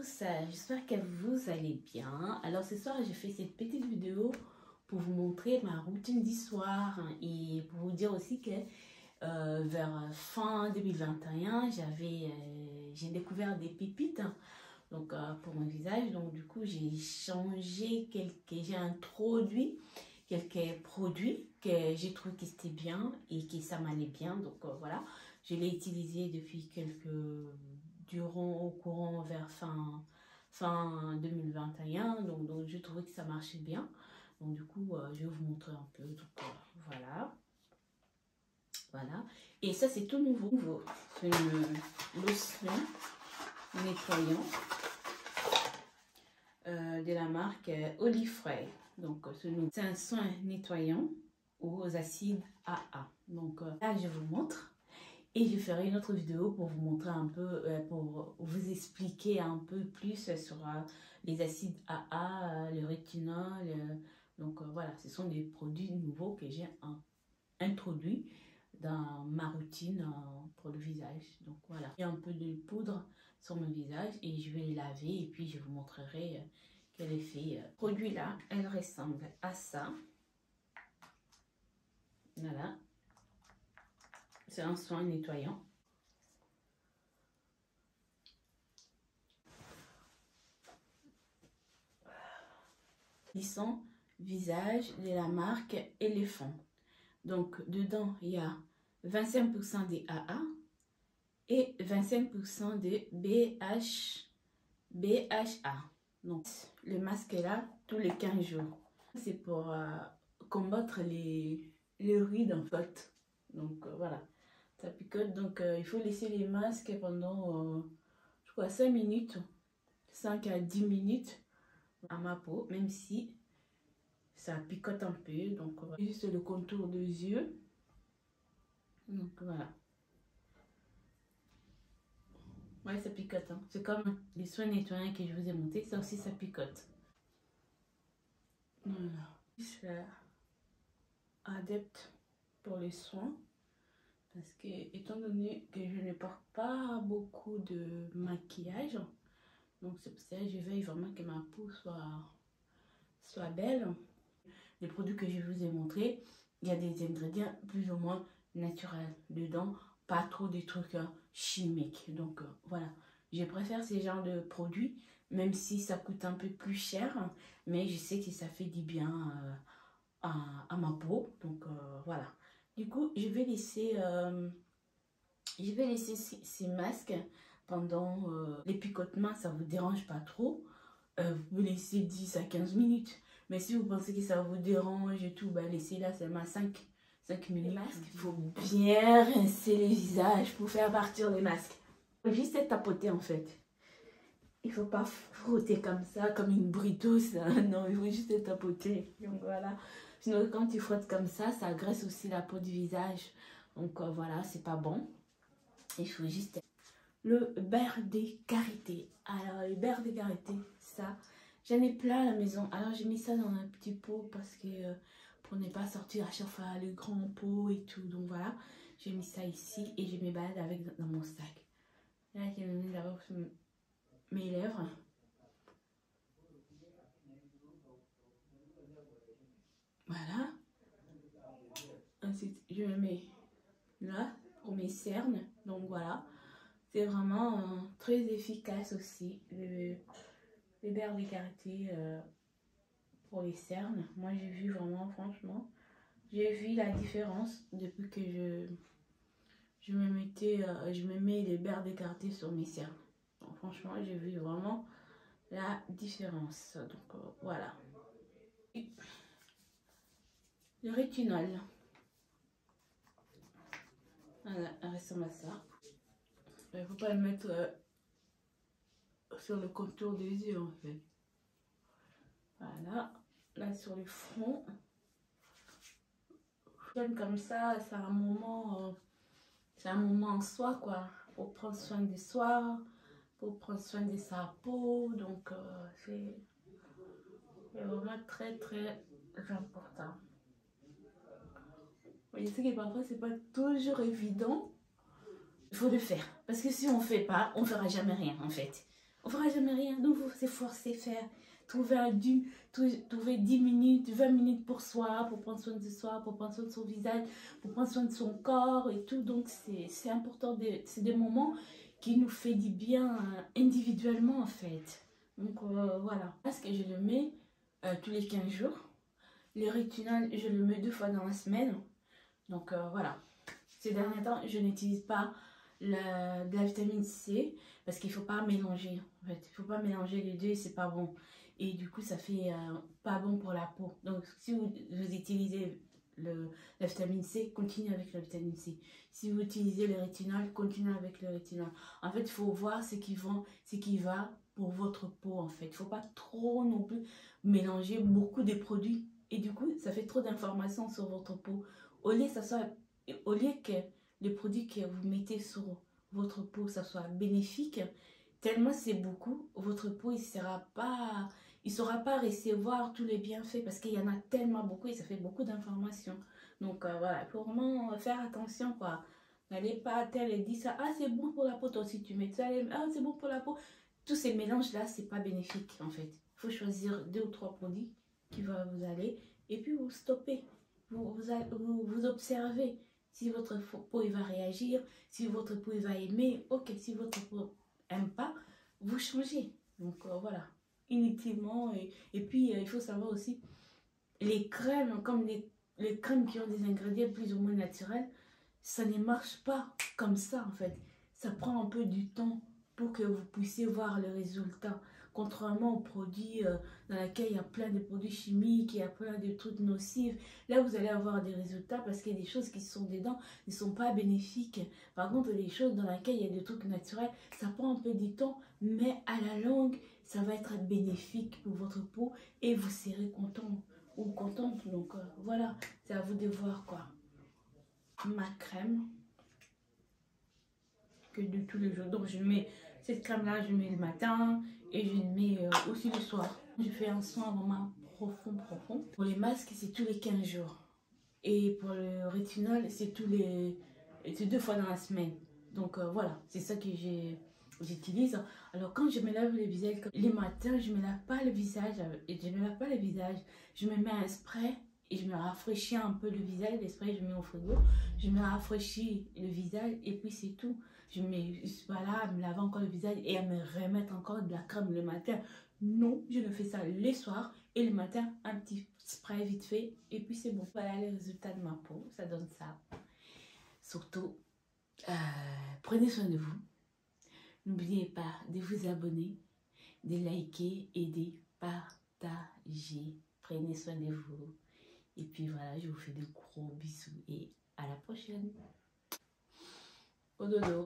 tous, j'espère que vous allez bien. Alors ce soir, j'ai fait cette petite vidéo pour vous montrer ma routine du soir et pour vous dire aussi que vers fin 2021, j'ai découvert des pépites donc, pour mon visage. Donc du coup, j'ai changé j'ai introduit quelques produits que j'ai trouvé que c'était bien et que ça m'allait bien. Donc voilà, je l'ai utilisé depuis au courant vers fin 2021, donc je trouvais que ça marchait bien. Donc du coup, je vais vous montrer un peu. Donc voilà. Et ça, c'est tout nouveau. C'est une lotion nettoyant de la marque Olifray. Donc c'est un soin nettoyant aux acides AA. Donc là, je vous montre. Et je ferai une autre vidéo pour vous montrer un peu, pour vous expliquer un peu plus sur les acides AA, le rétinol. Donc voilà, ce sont des produits nouveaux que j'ai introduits dans ma routine pour le visage. Donc voilà, il y a un peu de poudre sur mon visage et je vais les laver et puis je vous montrerai quel effet. Produit là, elle ressemble à ça. Voilà, c'est un soin nettoyant. Lissant visage de la marque Éléphant. Donc dedans il y a 25% de AA et 25% de BHA. Donc le masque est là tous les 15 jours. C'est pour combattre les rides en fait. Donc voilà, ça picote. Donc il faut laisser les masques pendant je crois 5 minutes, 5 à 10 minutes à ma peau, même si ça picote un peu. Donc juste le contour des yeux. Donc voilà. Ouais, ça picote, hein. C'est comme les soins nettoyants que je vous ai montré, ça aussi ça picote. Voilà. Je suis adepte pour les soins parce que étant donné que je ne porte pas beaucoup de maquillage, donc c'est pour ça que je veille vraiment que ma peau soit belle. Les produits que je vous ai montrés, il y a des ingrédients plus ou moins naturels dedans, pas trop des trucs chimiques. Donc voilà, je préfère ces genres de produits, même si ça coûte un peu plus cher, mais je sais que ça fait du bien à ma peau. Donc voilà. Du coup, je vais laisser ces masques pendant les picotements, ça vous dérange pas trop. Vous pouvez laisser 10 à 15 minutes. Mais si vous pensez que ça vous dérange et tout, bah laissez là seulement 5 minutes. Les masques, il faut bien rincer les visages pour faire partir les masques. Il faut juste tapoter en fait. Il faut pas frotter comme ça, comme une britosse. Non, il faut juste tapoter. Donc voilà. Sinon, quand tu frottes comme ça agresse aussi la peau du visage. Donc voilà, c'est pas bon. Il faut juste... Le beurre de karité. Alors, le beurre de karité, ça, j'en ai plein à la maison. Alors, j'ai mis ça dans un petit pot parce que pour ne pas sortir à chaque fois le grand pot et tout. Donc, voilà, j'ai mis ça ici et je me balade avec dans mon sac. Là, j'ai mis d'abord sur mes lèvres. Voilà. Ensuite, je me mets là pour mes cernes. Donc, voilà. C'est vraiment très efficace aussi. Le beurre de karité pour les cernes. Moi, j'ai vu vraiment, franchement, j'ai vu la différence depuis que je me mets les beurres de karité sur mes cernes. Donc, franchement, j'ai vu vraiment la différence. Donc, voilà. Le rétinol. Voilà, elle ressemble à ça. Il ne faut pas le mettre sur le contour des yeux, en fait. Voilà. Là, sur le front. Comme ça, c'est un moment en soi, quoi, pour prendre soin de soi, pour prendre soin de sa peau. Donc c'est vraiment très très important. Je sais que parfois c'est pas toujours évident. Il faut le faire parce que si on fait pas, on fera jamais rien en fait. on fera jamais rien. Donc, vous vous efforcez faire. Trouver 10 minutes, 20 minutes pour soi, pour prendre soin de soi, pour prendre soin de son visage, pour prendre soin de son corps et tout. Donc, c'est important. C'est des moments qui nous fait du bien individuellement, en fait. Donc, voilà. Parce que je le mets tous les 15 jours. Le rétinol, je le mets 2 fois dans la semaine. Donc, voilà. Ces derniers temps, je n'utilise pas de la vitamine C parce qu'il ne faut pas mélanger. En fait, il ne faut pas mélanger les deux, c'est pas bon. Et du coup, ça fait pas bon pour la peau. Donc, si vous utilisez la vitamine C, continuez avec la vitamine C. Si vous utilisez le rétinol, continuez avec le rétinol. En fait, il faut voir ce qui va pour votre peau, en fait. Il ne faut pas trop non plus mélanger beaucoup de produits. Et du coup, ça fait trop d'informations sur votre peau. Au lieu que les produits que vous mettez sur votre peau, ça soit bénéfique, tellement c'est beaucoup, votre peau, il ne saura pas recevoir tous les bienfaits parce qu'il y en a tellement beaucoup et ça fait beaucoup d'informations. Donc, voilà, il faut vraiment faire attention, quoi. N'allez pas à tel et dit ça, ah, c'est bon pour la peau, toi aussi tu mets ça, ah, c'est bon pour la peau. Tous ces mélanges-là, c'est pas bénéfique, en fait. Il faut choisir 2 ou 3 produits qui vont vous aller et puis vous stoppez. Vous observez si votre peau il va réagir, si votre peau il va aimer, ok, si votre peau n'aime pas, vous changez. Donc voilà, inutilement. Et puis il faut savoir aussi, les crèmes, comme les crèmes qui ont des ingrédients plus ou moins naturels, ça ne marche pas comme ça en fait. Ça prend un peu du temps pour que vous puissiez voir le résultat. Contrairement aux produits dans lesquels il y a plein de produits chimiques, il y a plein de trucs nocifs. Là, vous allez avoir des résultats parce qu'il y a des choses qui sont dedans ne sont pas bénéfiques. Par contre, les choses dans lesquelles il y a des trucs naturels, ça prend un peu du temps, mais à la longue, ça va être bénéfique pour votre peau et vous serez content ou contente. Donc voilà, c'est à vous de voir quoi. Ma crème que de tous les jours. Donc je mets cette crème là, je mets le matin et je mets aussi le soir. Je fais un soin vraiment profond. Pour les masques, c'est tous les 15 jours. Et pour le rétinol, c'est 2 fois dans la semaine. Donc voilà, c'est ça que j'utilise. Alors quand je me lave le visage, les matins, je me lave pas le visage. Je me mets un spray et je me rafraîchis un peu le visage. Le spray, je mets au frigo. Je me rafraîchis le visage et puis c'est tout. Je suis pas là à me laver encore le visage et à me remettre encore de la crème le matin. Non, je le fais ça le soir et le matin, un petit spray vite fait et puis c'est bon. Voilà les résultats de ma peau, ça donne ça. Surtout, prenez soin de vous. N'oubliez pas de vous abonner, de liker et de partager. Prenez soin de vous. Et puis voilà, je vous fais de gros bisous et à la prochaine. Au dodo.